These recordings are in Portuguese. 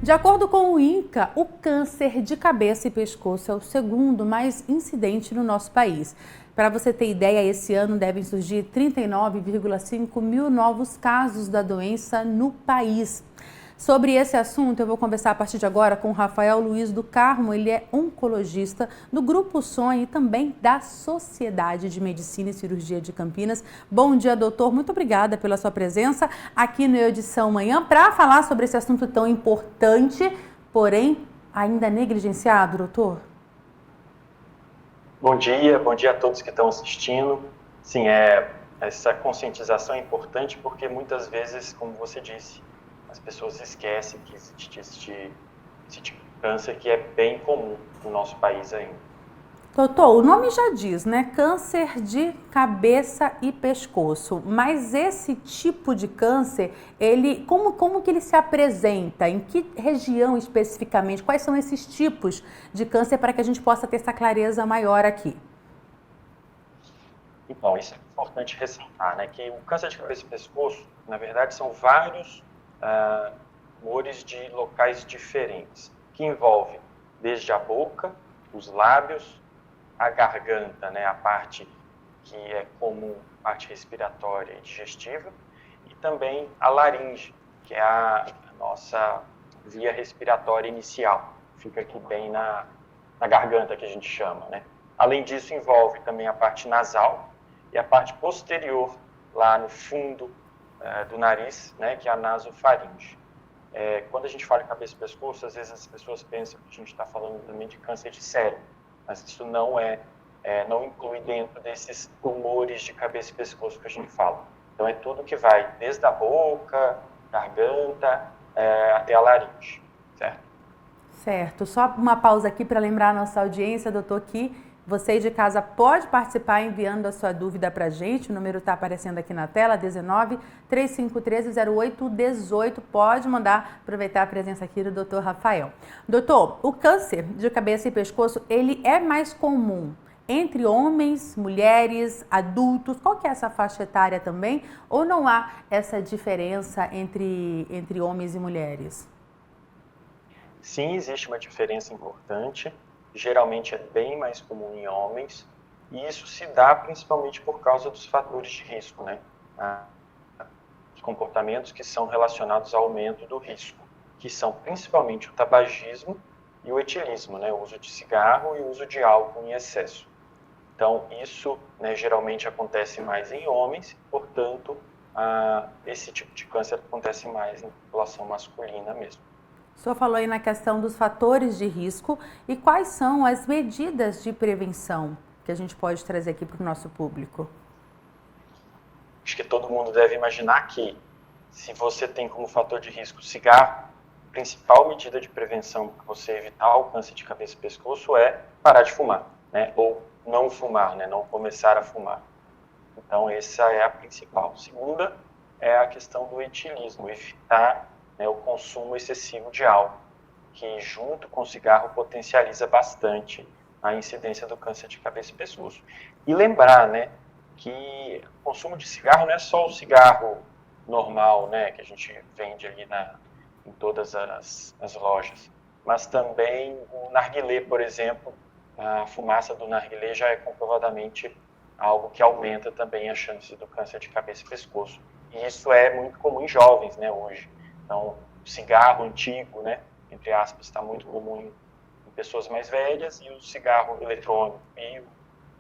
De acordo com o INCA, o câncer de cabeça e pescoço é o segundo mais incidente no nosso país. Para você ter ideia, esse ano devem surgir 39,5 mil novos casos da doença no país. Sobre esse assunto, eu vou conversar a partir de agora com o Rafael Luiz do Carmo. Ele é oncologista do Grupo Sonho e também da Sociedade de Medicina e Cirurgia de Campinas. Bom dia, doutor. Muito obrigada pela sua presença aqui no Edição Manhã para falar sobre esse assunto tão importante, porém ainda negligenciado, doutor. Bom dia a todos que estão assistindo. Sim, essa conscientização é importante porque muitas vezes, como você disse, as pessoas esquecem que existe esse tipo de câncer que é bem comum no nosso país ainda. Doutor, o nome já diz, né? Câncer de cabeça e pescoço. Mas esse tipo de câncer, como que ele se apresenta? Em que região especificamente? Quais são esses tipos de câncer para que a gente possa ter essa clareza maior aqui? Então, isso é importante ressaltar, né? Que o câncer de cabeça e pescoço, na verdade, são vários tumores de locais diferentes, que envolvem desde a boca, os lábios, a garganta, né, a parte que é comum, parte respiratória e digestiva, e também a laringe, que é a nossa via respiratória inicial, fica aqui bem na garganta, que a gente chama, né. Além disso, envolve também a parte nasal e a parte posterior, lá no fundo do nariz, né, que é a nasofaringe. Quando a gente fala em cabeça e pescoço, às vezes as pessoas pensam que a gente está falando também de câncer de cérebro, mas isso não inclui dentro desses tumores de cabeça e pescoço que a gente fala. Então, é tudo que vai desde a boca, garganta, até a laringe, certo? Certo. Só uma pausa aqui para lembrar a nossa audiência, doutor, que você de casa pode participar enviando a sua dúvida para a gente. O número está aparecendo aqui na tela, 19 3513 0818. Pode mandar, aproveitar a presença aqui do doutor Rafael. Doutor, o câncer de cabeça e pescoço, ele é mais comum entre homens, mulheres, adultos? Qual que é essa faixa etária também? Ou não há essa diferença entre homens e mulheres? Sim, existe uma diferença importante. Geralmente é bem mais comum em homens, e isso se dá principalmente por causa dos fatores de risco, né? Os comportamentos que são relacionados ao aumento do risco, que são principalmente o tabagismo e o etilismo, né? O uso de cigarro e o uso de álcool em excesso. Então, isso, né, geralmente acontece mais em homens, portanto, esse tipo de câncer acontece mais na população masculina mesmo. O senhor falou aí na questão dos fatores de risco e quais são as medidas de prevenção que a gente pode trazer aqui para o nosso público? Acho que todo mundo deve imaginar que, se você tem como fator de risco cigarro, a principal medida de prevenção para você evitar o câncer de cabeça e pescoço é parar de fumar, né? Ou não fumar, né? Não começar a fumar. Então, essa é a principal. Segunda é a questão do etilismo, evitar, né, o consumo excessivo de álcool, que junto com o cigarro potencializa bastante a incidência do câncer de cabeça e pescoço. E lembrar, né, que o consumo de cigarro não é só o cigarro normal, né, que a gente vende ali em todas as lojas, mas também o narguilé, por exemplo. A fumaça do narguilé já é comprovadamente algo que aumenta também a chance do câncer de cabeça e pescoço. E isso é muito comum em jovens, né, hoje. Então, o cigarro antigo, né, entre aspas, está muito comum em pessoas mais velhas, e o cigarro eletrônico e o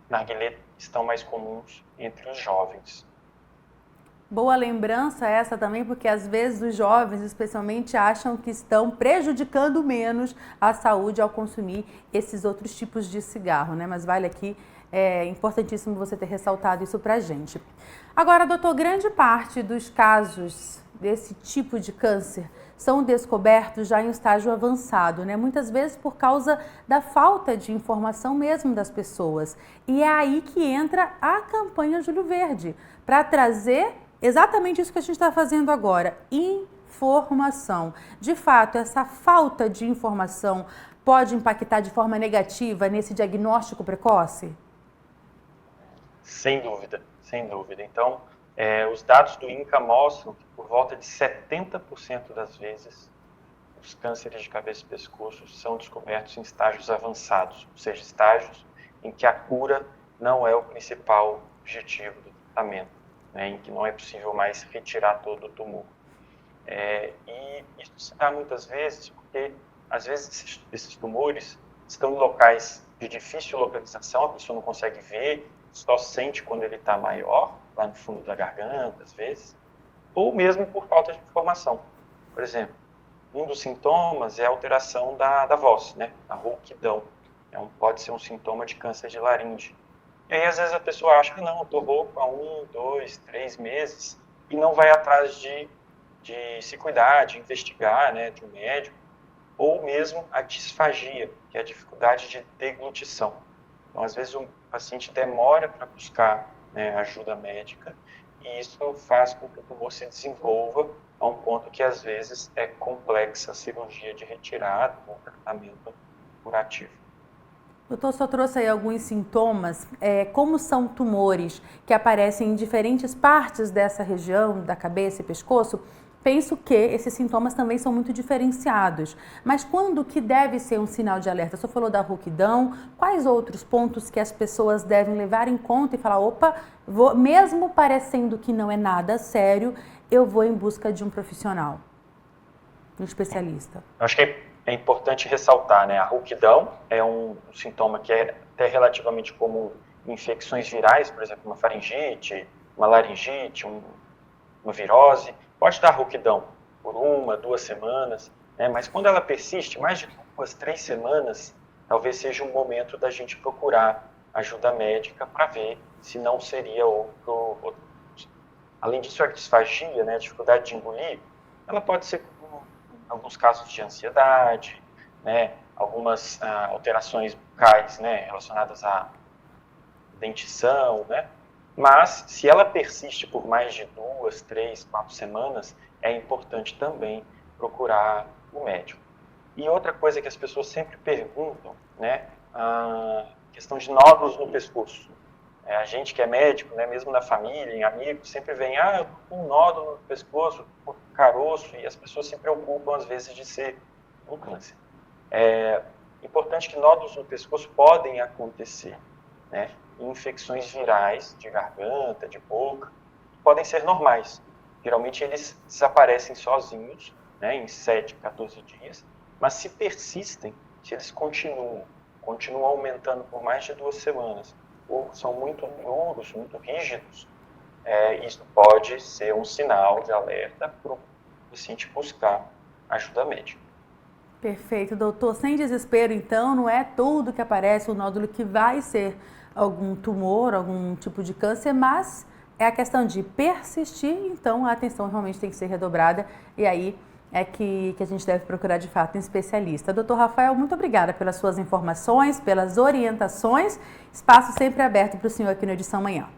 narguilé estão mais comuns entre os jovens. Boa lembrança essa também, porque às vezes os jovens, especialmente, acham que estão prejudicando menos a saúde ao consumir esses outros tipos de cigarro, né? Mas vale aqui, é importantíssimo você ter ressaltado isso pra gente. Agora, doutor, grande parte dos casos desse tipo de câncer são descobertos já em estágio avançado, né? Muitas vezes por causa da falta de informação mesmo das pessoas. E é aí que entra a campanha Julho Verde, para trazer exatamente isso que a gente está fazendo agora, informação. De fato, essa falta de informação pode impactar de forma negativa nesse diagnóstico precoce? Sem dúvida, sem dúvida. Então, os dados do INCA mostram que por volta de 70% das vezes os cânceres de cabeça e pescoço são descobertos em estágios avançados, ou seja, estágios em que a cura não é o principal objetivo do tratamento, né, em que não é possível mais retirar todo o tumor. E isso se dá muitas vezes porque, às vezes, esses tumores estão em locais de difícil localização, a pessoa não consegue ver, só sente quando ele está maior, lá no fundo da garganta, às vezes, ou mesmo por falta de informação. Por exemplo, um dos sintomas é a alteração da voz, né? A rouquidão. Pode ser um sintoma de câncer de laringe. E aí, às vezes, a pessoa acha que não, eu estou rouco há 1, 2, 3 meses e não vai atrás de se cuidar, de investigar, né, de um médico, ou mesmo a disfagia, que é a dificuldade de deglutição. Então, às vezes, o paciente demora para buscar, né, ajuda médica e isso faz com que o tumor se desenvolva a um ponto que, às vezes, é complexa a cirurgia de retirada ou tratamento curativo. Doutor, só trouxe aí alguns sintomas, como são tumores que aparecem em diferentes partes dessa região, da cabeça e pescoço, penso que esses sintomas também são muito diferenciados. Mas quando que deve ser um sinal de alerta? O senhor falou da rouquidão, quais outros pontos que as pessoas devem levar em conta e falar, opa, mesmo parecendo que não é nada sério, eu vou em busca de um profissional, de um especialista? Acho que é importante ressaltar, né? A rouquidão é um sintoma que é até relativamente comum em infecções virais, por exemplo, uma faringite, uma laringite, uma virose. Pode dar rouquidão por 1, 2 semanas, né? Mas quando ela persiste, mais de 2, 3 semanas, talvez seja um momento da gente procurar ajuda médica para ver se não seria outro. Além disso, a disfagia, né? A dificuldade de engolir, ela pode ser alguns casos de ansiedade, né, algumas alterações bucais, né, relacionadas à dentição, né, mas se ela persiste por mais de 2, 3, 4 semanas, é importante também procurar o médico. E outra coisa que as pessoas sempre perguntam, né, a questão de nódulos no pescoço. A gente que é médico, né, mesmo na família, em amigos, sempre vem, eu tô com um nódulo no pescoço, um caroço, e as pessoas se preocupam, às vezes, de ser um câncer. É importante que nódulos no pescoço podem acontecer, né, em infecções virais de garganta, de boca, podem ser normais. Geralmente, eles desaparecem sozinhos, né, em 7, 14 dias, mas se persistem, se eles continuam aumentando por mais de 2 semanas, ou são muito duros, muito rígidos, isso pode ser um sinal de alerta para o paciente buscar ajuda médica. Perfeito, doutor. Sem desespero, então, não é tudo que aparece o nódulo que vai ser algum tumor, algum tipo de câncer, mas é a questão de persistir, então a atenção realmente tem que ser redobrada e aí é que a gente deve procurar de fato um especialista. Doutor Rafael, muito obrigada pelas suas informações, pelas orientações. Espaço sempre aberto para o senhor aqui no Edição Manhã.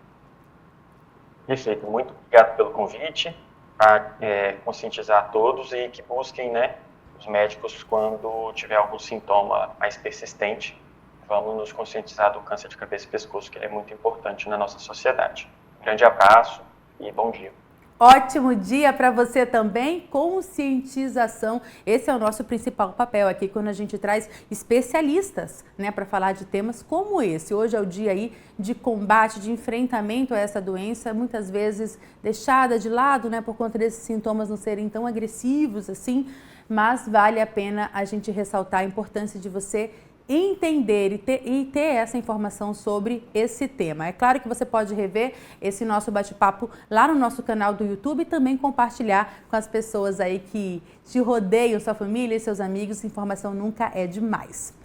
Perfeito, muito obrigado pelo convite, para conscientizar a todos e que busquem, né, os médicos quando tiver algum sintoma mais persistente. Vamos nos conscientizar do câncer de cabeça e pescoço, que ele é muito importante na nossa sociedade. Grande abraço e bom dia. Ótimo dia para você também, conscientização. Esse é o nosso principal papel aqui quando a gente traz especialistas, né, para falar de temas como esse. Hoje é o dia aí de combate, de enfrentamento a essa doença, muitas vezes deixada de lado, né, por conta desses sintomas não serem tão agressivos assim, mas vale a pena a gente ressaltar a importância de você entender e ter essa informação sobre esse tema. É claro que você pode rever esse nosso bate-papo lá no nosso canal do YouTube e também compartilhar com as pessoas aí que te rodeiam, sua família e seus amigos. Informação nunca é demais.